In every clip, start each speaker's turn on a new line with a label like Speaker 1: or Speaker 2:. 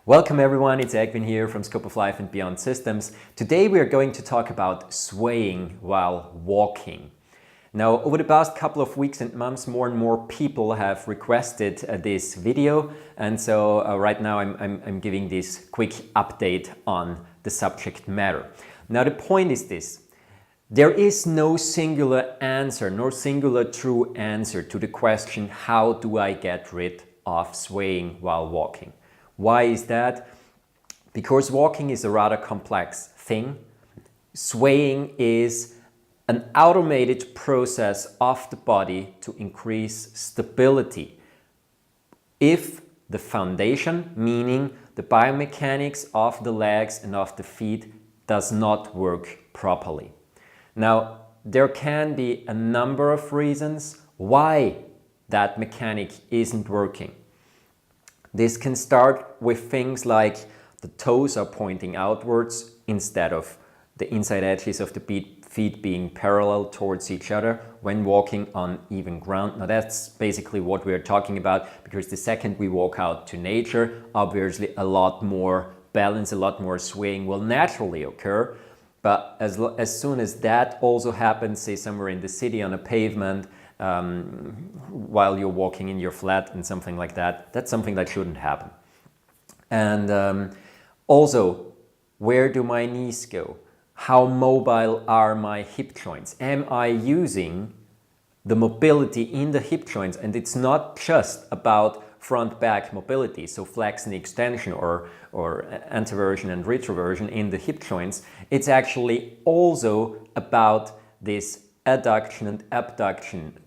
Speaker 1: Welcome everyone, it's Egwin here from Scope of Life and Beyond Systems. Today we are going to talk about swaying while walking. Now, over the past couple of weeks and months, more and more people have requested this video, and so right now I'm giving this quick update on the subject matter. Now, the point is this. There is no singular answer, nor singular true answer to the question, how do I get rid of swaying while walking? Why is that? Because walking is a rather complex thing. Swaying is an automated process of the body to increase stability. If the foundation, meaning the biomechanics of the legs and of the feet, does not work properly. Now, there can be a number of reasons why that mechanic isn't working. This can start with things like the toes are pointing outwards instead of the inside edges of the feet being parallel towards each other when walking on even ground. Now that's basically what we're talking about, because the second we walk out to nature, obviously a lot more balance, a lot more swaying will naturally occur. But as soon as that also happens, say somewhere in the city on a pavement, while you're walking in your flat and something like that, that's something that shouldn't happen. And also, where do my knees go? How mobile are my hip joints? Am I using the mobility in the hip joints? And it's not just about front-back mobility, so flexion, extension, or anteversion and retroversion in the hip joints. It's actually also about this adduction and abduction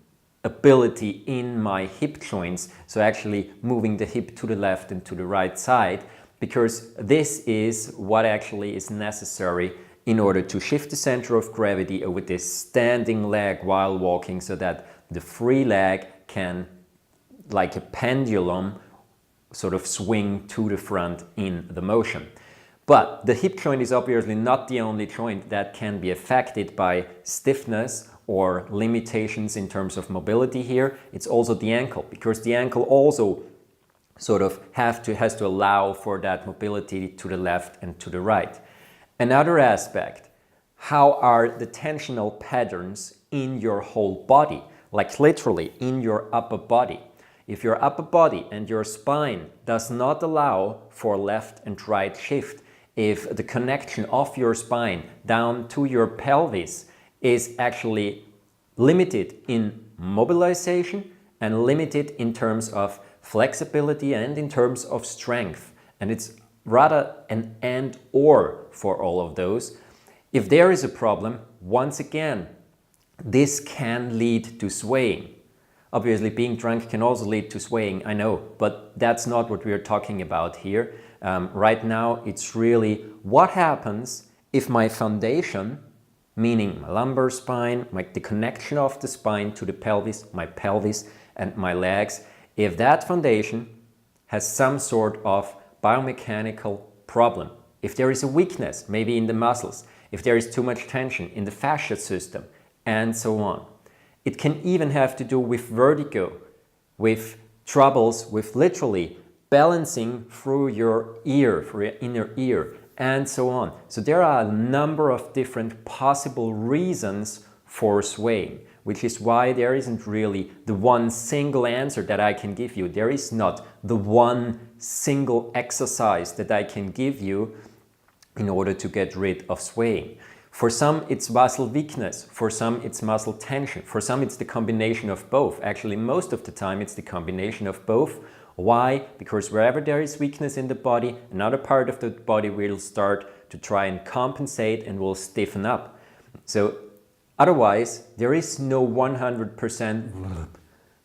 Speaker 1: ability in my hip joints, so actually moving the hip to the left and to the right side, because this is what actually is necessary in order to shift the center of gravity over this standing leg while walking, so that the free leg can, like a pendulum, sort of swing to the front in the motion. But the hip joint is obviously not the only joint that can be affected by stiffness or limitations in terms of mobility here. It's also the ankle, because the ankle also sort of has to allow for that mobility to the left and to the right. Another aspect, how are the tensional patterns in your whole body, like literally in your upper body? If your upper body and your spine does not allow for left and right shift, if the connection of your spine down to your pelvis is actually limited in mobilization and limited in terms of flexibility and in terms of strength, and it's rather an and or for all of those. If there is a problem, once again, this can lead to swaying. Obviously, being drunk can also lead to swaying, I know, but that's not what we're talking about here. Right now, it's really what happens if my foundation, meaning my lumbar spine, the connection of the spine to the pelvis, my pelvis and my legs, if that foundation has some sort of biomechanical problem, if there is a weakness, maybe in the muscles, if there is too much tension in the fascia system, and so on. It can even have to do with vertigo, with troubles with literally balancing through your ear, through your inner ear, and so on. So there are a number of different possible reasons for swaying, which is why there isn't really the one single answer that I can give you. There is not the one single exercise that I can give you in order to get rid of swaying. For some, it's muscle weakness. For some, it's muscle tension. For some, it's the combination of both. Actually, most of the time, it's the combination of both. Why? Because wherever there is weakness in the body, another part of the body will start to try and compensate and will stiffen up. So otherwise, there is no 100%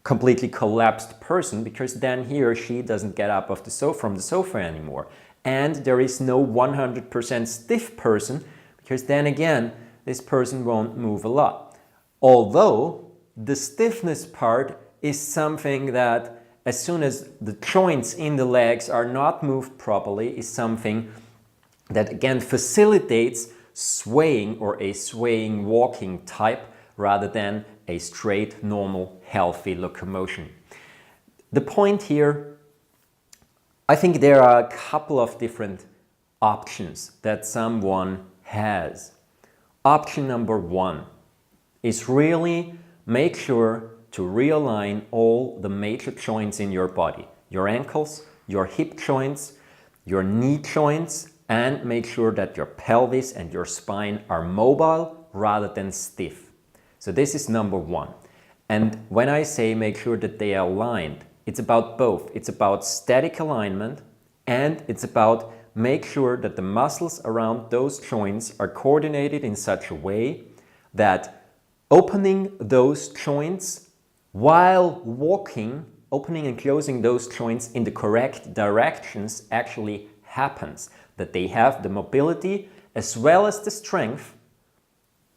Speaker 1: completely collapsed person, because then he or she doesn't get up from the sofa anymore. And there is no 100% stiff person, because then again, this person won't move a lot. Although the stiffness part is something that, as soon as the joints in the legs are not moved properly, is something that again facilitates swaying, or a swaying walking type, rather than a straight, normal, healthy locomotion. The point here, I think there are a couple of different options that someone has. Option number one is really make sure to realign all the major joints in your body. Your ankles, your hip joints, your knee joints, and make sure that your pelvis and your spine are mobile rather than stiff. So this is number one. And when I say make sure that they are aligned, it's about both. It's about static alignment and it's about make sure that the muscles around those joints are coordinated in such a way that opening those joints while walking, opening and closing those joints in the correct directions actually happens. That they have the mobility as well as the strength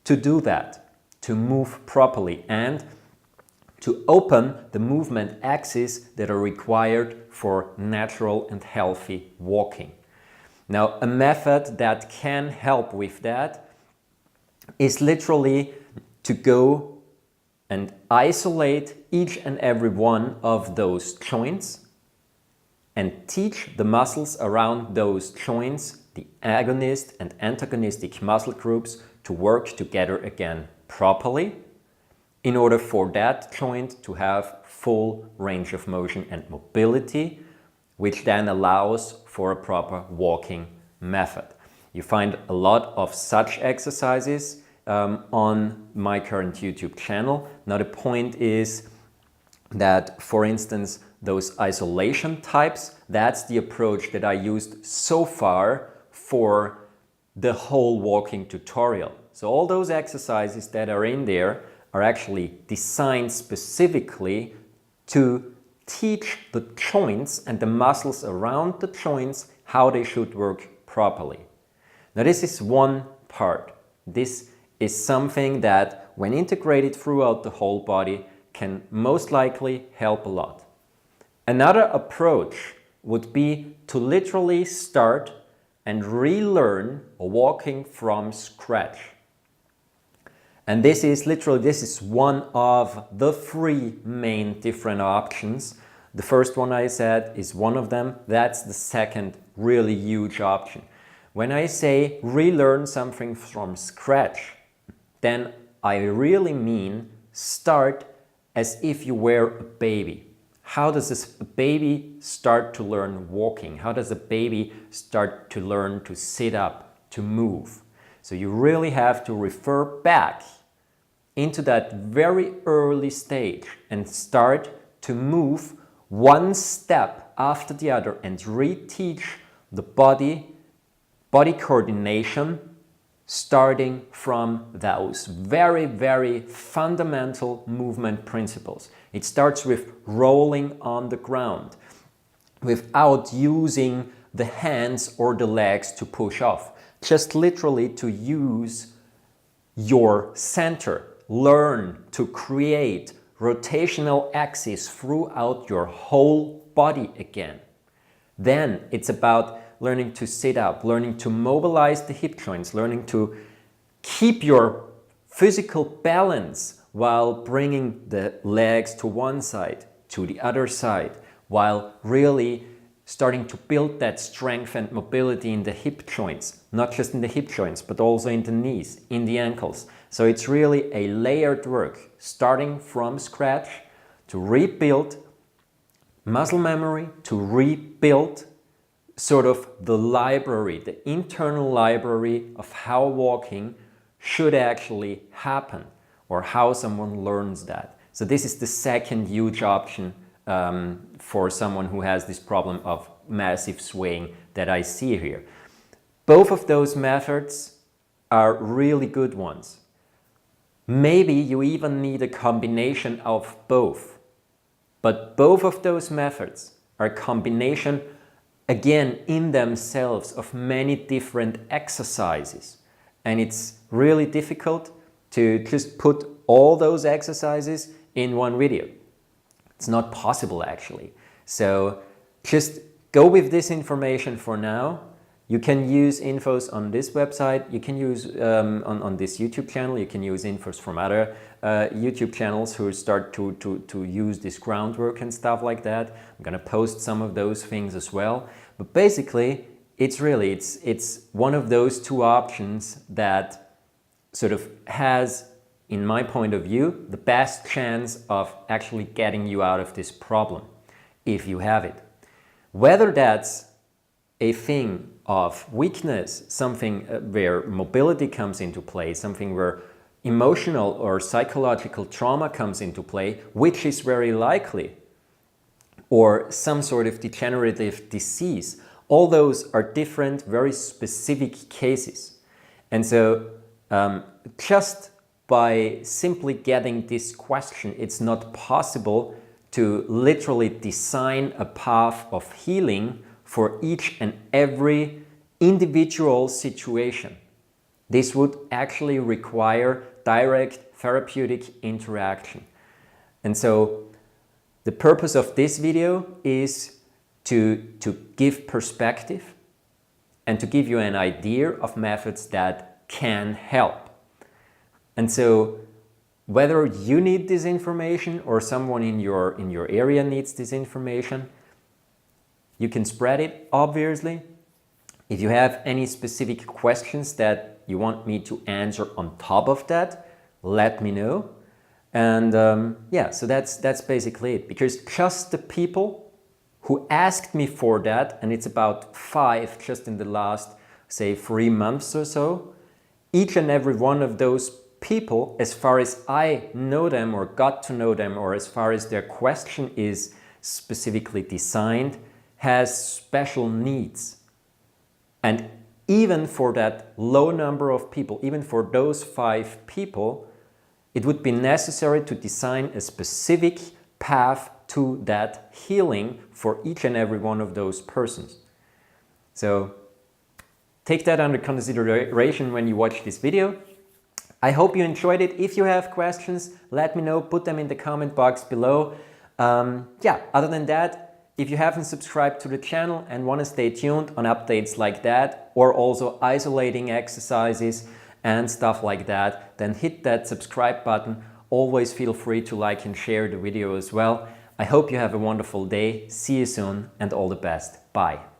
Speaker 1: to do that, to move properly and to open the movement axes that are required for natural and healthy walking. Now, a method that can help with that is literally to go and isolate each and every one of those joints and teach the muscles around those joints, the agonist and antagonistic muscle groups, to work together again properly in order for that joint to have full range of motion and mobility, which then allows for a proper walking method. You find a lot of such exercises on my current YouTube channel. Now the point is that, for instance, those isolation types, that's the approach that I used so far for the whole walking tutorial. So all those exercises that are in there are actually designed specifically to teach the joints and the muscles around the joints how they should work properly. Now this is one part. This is something that, when integrated throughout the whole body, can most likely help a lot. Another approach would be to literally start and relearn walking from scratch. And this is one of the three main different options. The first one I said is one of them. That's the second really huge option. When I say relearn something from scratch, then I really mean start as if you were a baby. How does a baby start to learn walking? How does a baby start to learn to sit up, to move? So you really have to refer back into that very early stage and start to move one step after the other and reteach the body coordination, starting from those very, very fundamental movement principles. It starts with rolling on the ground without using the hands or the legs to push off. Just literally to use your center. Learn to create rotational axis throughout your whole body again. Then it's about learning to sit up, learning to mobilize the hip joints, learning to keep your physical balance while bringing the legs to one side, to the other side, while really starting to build that strength and mobility in the hip joints, not just in the hip joints, but also in the knees, in the ankles. So it's really a layered work, starting from scratch to rebuild muscle memory, to rebuild sort of the library, the internal library of how walking should actually happen or how someone learns that. So this is the second huge option for someone who has this problem of massive swaying that I see here. Both of those methods are really good ones. Maybe you even need a combination of both. But both of those methods are a combination, again, in themselves of many different exercises. And it's really difficult to just put all those exercises in one video. It's not possible, actually. So just go with this information for now. You can use infos on this website, you can use on this YouTube channel, you can use infos from other YouTube channels who start to use this groundwork and stuff like that. I'm gonna post some of those things as well. But basically, it's one of those two options that sort of has, in my point of view, the best chance of actually getting you out of this problem, if you have it. Whether that's a thing of weakness, something where mobility comes into play, something where emotional or psychological trauma comes into play, which is very likely, or some sort of degenerative disease, all those are different, very specific cases. And so just by simply getting this question, it's not possible to literally design a path of healing for each and every individual situation. This would actually require direct therapeutic interaction. And so the purpose of this video is to give perspective and to give you an idea of methods that can help. And so whether you need this information or someone in your area needs this information, you can spread it, obviously. If you have any specific questions that you want me to answer on top of that, let me know. And yeah, so that's basically it. Because just the people who asked me for that, and it's about 5 just in the last, say, 3 months or so, each and every one of those people, as far as I know them or got to know them, or as far as their question is specifically designed, has special needs. And even for that low number of people, even for those 5 people, it would be necessary to design a specific path to that healing for each and every one of those persons. So take that under consideration when you watch this video. I hope you enjoyed it. If you have questions, let me know, put them in the comment box below. Yeah, other than that, if you haven't subscribed to the channel and want to stay tuned on updates like that, or also isolating exercises and stuff like that, then hit that subscribe button. Always feel free to like and share the video as well. I hope you have a wonderful day. See you soon and all the best. Bye.